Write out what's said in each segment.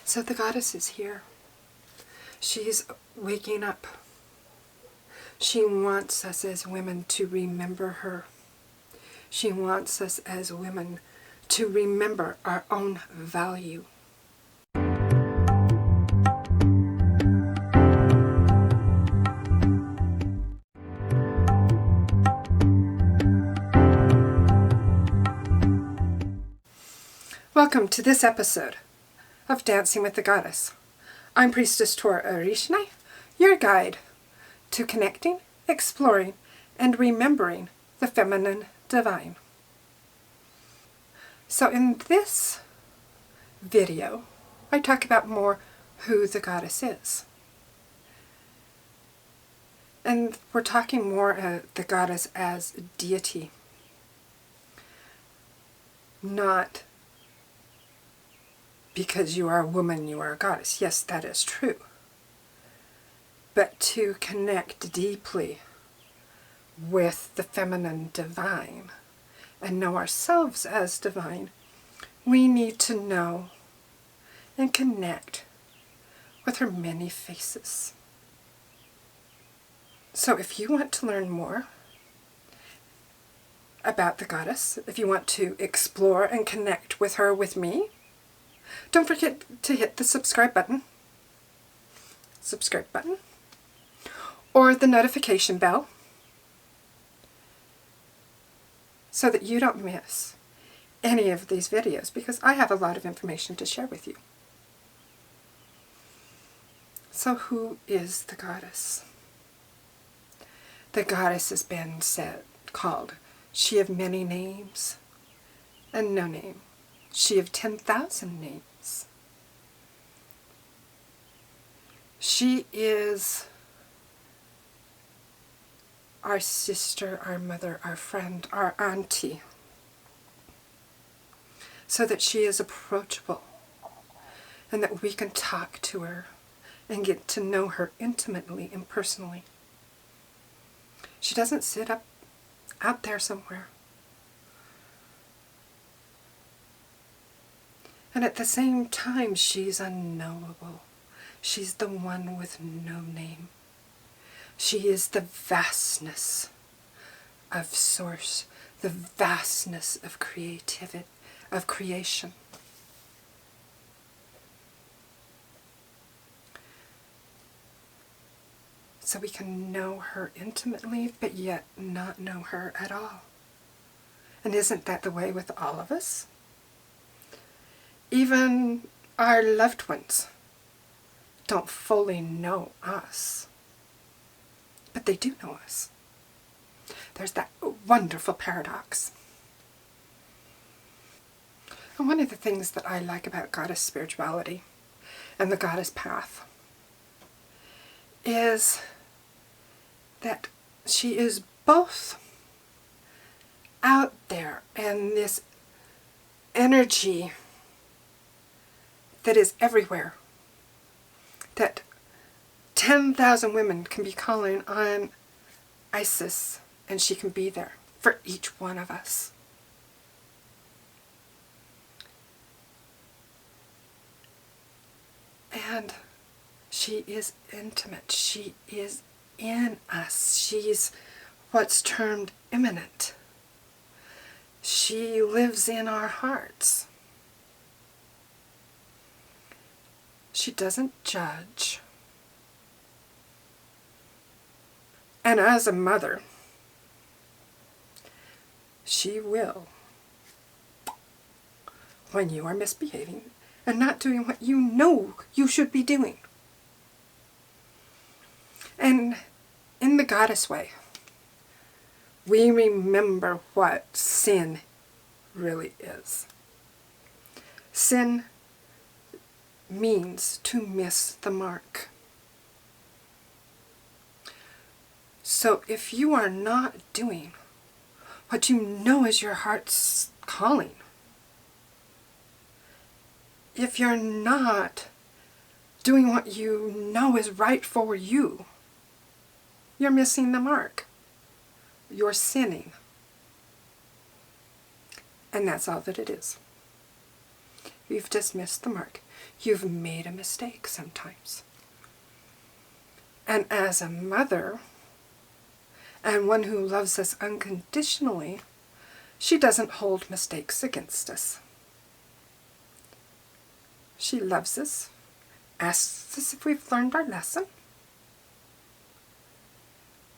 So the goddess is here. She's waking up. She wants us as women to remember her. She wants us as women to remember our own value. Welcome to this episode of Dancing with the Goddess. I'm Priestess Tora, your guide to connecting, exploring, and remembering the feminine divine. So in this video, I talk about more who the goddess is. And we're talking more the goddess as a deity, not because you are a woman, you are a goddess. Yes, that is true. But to connect deeply with the feminine divine and know ourselves as divine, we need to know and connect with her many faces. So if you want to learn more about the goddess, if you want to explore and connect with her with me, don't forget to hit the subscribe button, or the notification bell, so that you don't miss any of these videos, because I have a lot of information to share with you. So who is the goddess? The goddess has been called she of many names and no name. She of 10,000 names. She is our sister, our mother, our friend, our auntie, so that she is approachable and that we can talk to her and get to know her intimately and personally. She doesn't sit out there somewhere. And at the same time, she's unknowable. She's the one with no name. She is the vastness of source, the vastness of creativity, of creation. So we can know her intimately, but yet not know her at all. And isn't that the way with all of us? Even our loved ones don't fully know us, but they do know us. There's that wonderful paradox. And one of the things that I like about goddess spirituality and the goddess path is that she is both out there and this energy that is everywhere, that 10,000 women can be calling on Isis and she can be there for each one of us. And she is intimate. She is in us. She's what's termed immanent. She lives in our hearts. She doesn't judge. And as a mother, she will, when you are misbehaving and not doing what you know you should be doing. And in the goddess way, we remember what sin really is. Sin means to miss the mark. So if you are not doing what you know is your heart's calling, if you're not doing what you know is right for you, you're missing the mark. You're sinning. And that's all that it is. You've just missed the mark. You've made a mistake sometimes. And as a mother, and one who loves us unconditionally, she doesn't hold mistakes against us. She loves us, asks us if we've learned our lesson,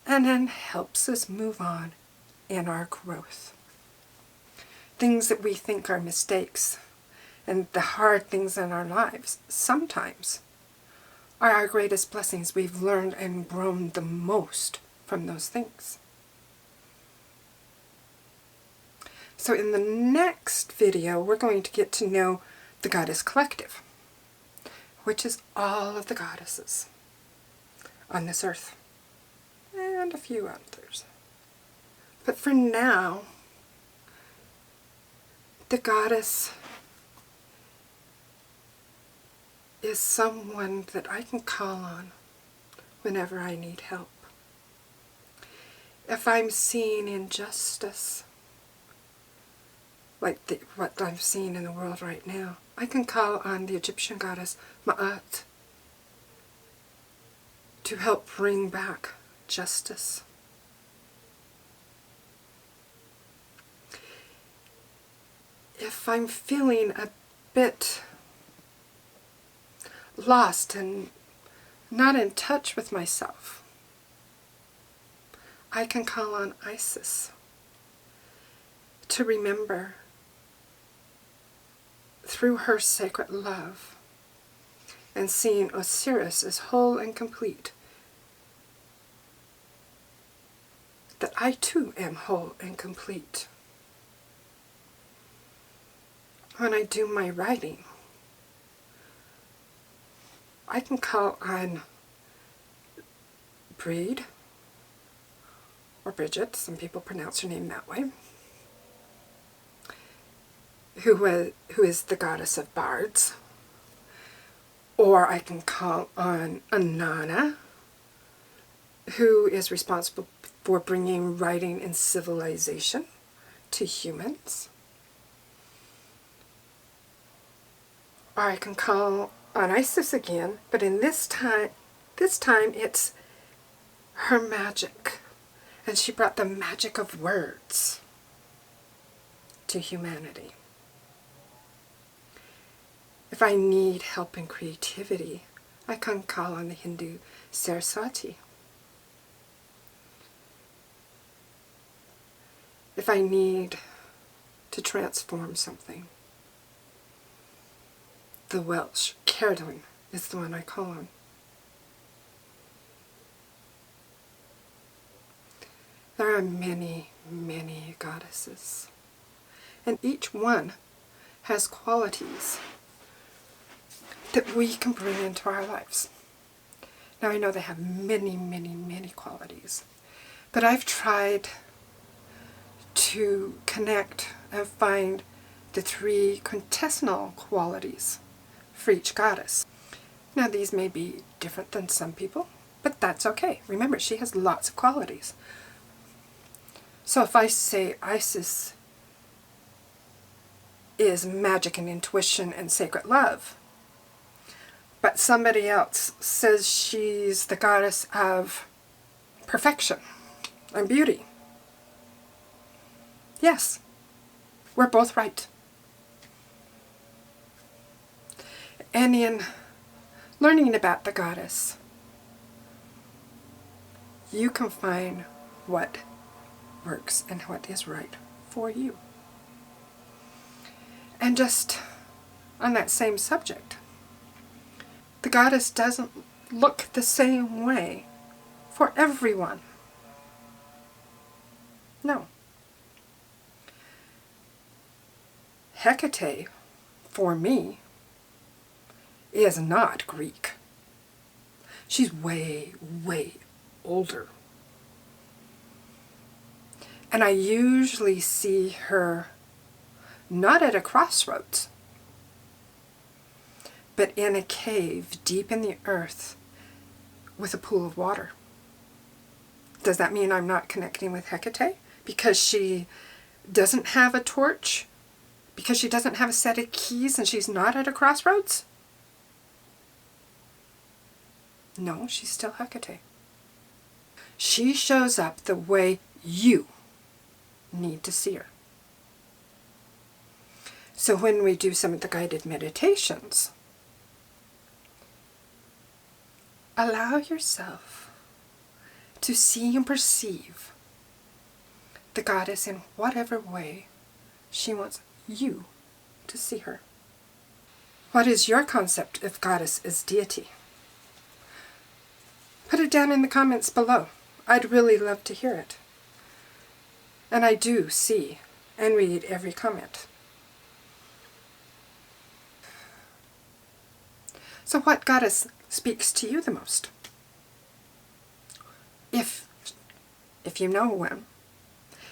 and then helps us move on in our growth. Things that we think are mistakes and the hard things in our lives sometimes are our greatest blessings. We've learned and grown the most from those things. So in the next video, we're going to get to know the Goddess Collective, which is all of the goddesses on this earth, and a few others. But for now, the goddess is someone that I can call on whenever I need help. If I'm seeing injustice, like what I'm seeing in the world right now, I can call on the Egyptian goddess Ma'at to help bring back justice. If I'm feeling a bit lost and not in touch with myself, I can call on Isis to remember through her sacred love and seeing Osiris as whole and complete, that I too am whole and complete. When I do my writing, I can call on Brigit, or Brigit, some people pronounce her name that way, who is the goddess of bards. Or I can call on Anana, who is responsible for bringing writing and civilization to humans. Or I can call on Isis again, but in this time it's her magic. And she brought the magic of words to humanity. If I need help in creativity, I can call on the Hindu Saraswati. If I need to transform something, the Welsh Cerridwen is the one I call on. There are many, many goddesses, and each one has qualities that we can bring into our lives. Now I know they have many, many, many qualities, but I've tried to connect and find the 3 quintessential qualities for each goddess. Now these may be different than some people, but that's okay. Remember, she has lots of qualities. So if I say Isis is magic and intuition and sacred love, but somebody else says she's the goddess of perfection and beauty, yes, we're both right. And in learning about the goddess, you can find what works and what is right for you. And just on that same subject, the goddess doesn't look the same way for everyone. No. Hecate, for me, is not Greek. She's way, way older. And I usually see her not at a crossroads, but in a cave deep in the earth with a pool of water. Does that mean I'm not connecting with Hecate? Because she doesn't have a torch? Because she doesn't have a set of keys and she's not at a crossroads? No, she's still Hecate. She shows up the way you need to see her. So when we do some of the guided meditations, allow yourself to see and perceive the goddess in whatever way she wants you to see her. What is your concept of goddess as deity? Put it down in the comments below. I'd really love to hear it. And I do see and read every comment. So what goddess speaks to you the most? If you know one.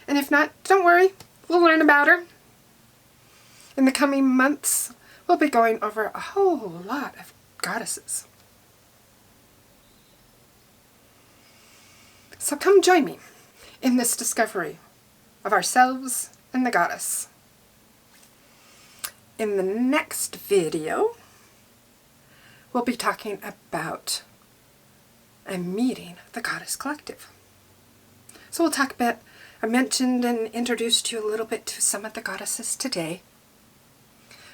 And if not, don't worry. We'll learn about her. In the coming months, we'll be going over a whole lot of goddesses. So come join me in this discovery of ourselves and the goddess. In the next video, we'll be talking about and meeting the Goddess Collective. So we'll talk about, I mentioned and introduced you a little bit to some of the goddesses today,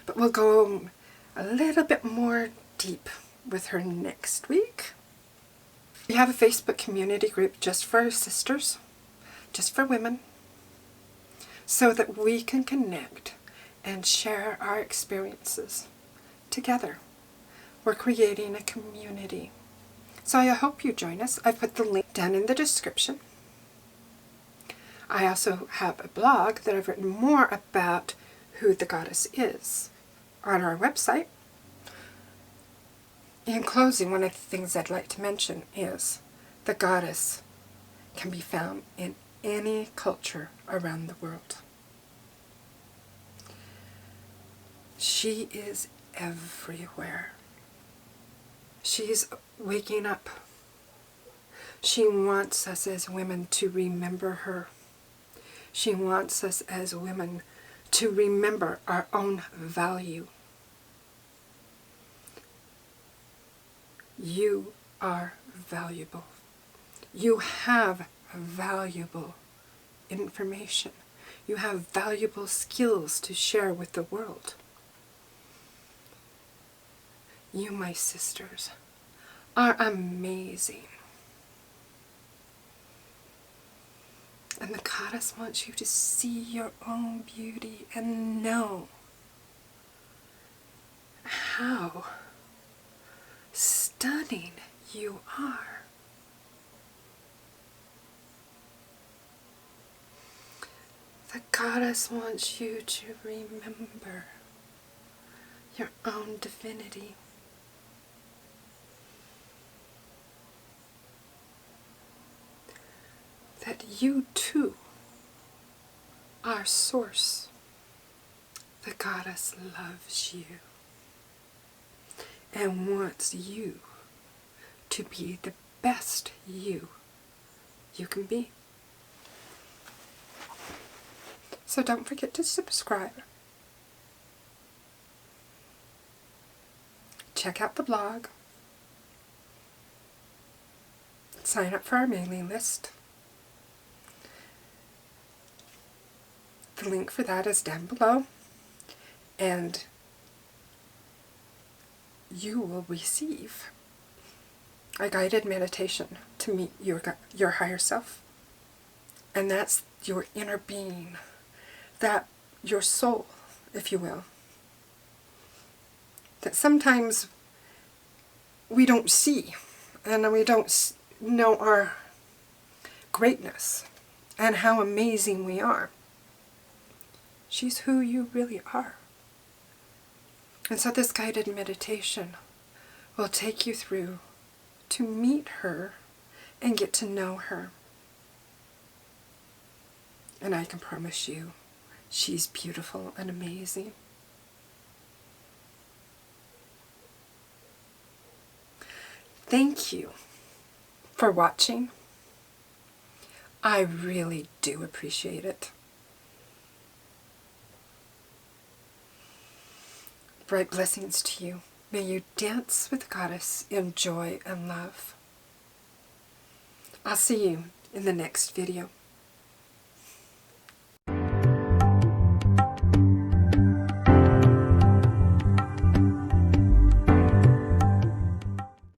but we'll go a little bit more deep with her next week. We have a Facebook community group just for sisters, just for women, so that we can connect and share our experiences together. We're creating a community. So I hope you join us. I put the link down in the description. I also have a blog that I've written more about who the goddess is on our website. In closing, one of the things I'd like to mention is the goddess can be found in any culture around the world. She is everywhere. She's waking up. She wants us as women to remember her. She wants us as women to remember our own value. You are valuable. You have valuable information. You have valuable skills to share with the world. You, my sisters, are amazing. And the goddess wants you to see your own beauty and know how stunning you are. The goddess wants you to remember your own divinity. That you too are source. The goddess loves you and wants you to be the best you can be. So don't forget to subscribe. Check out the blog. Sign up for our mailing list. The link for that is down below, and you will receive a guided meditation to meet your higher self. And that's your inner being, that your soul, if you will. That sometimes we don't see, and we don't know our greatness and how amazing we are. She's who you really are. And so this guided meditation will take you through to meet her and get to know her. And I can promise you, she's beautiful and amazing. Thank you for watching. I really do appreciate it. Bright blessings to you. May you dance with Goddess in joy and love. I'll see you in the next video.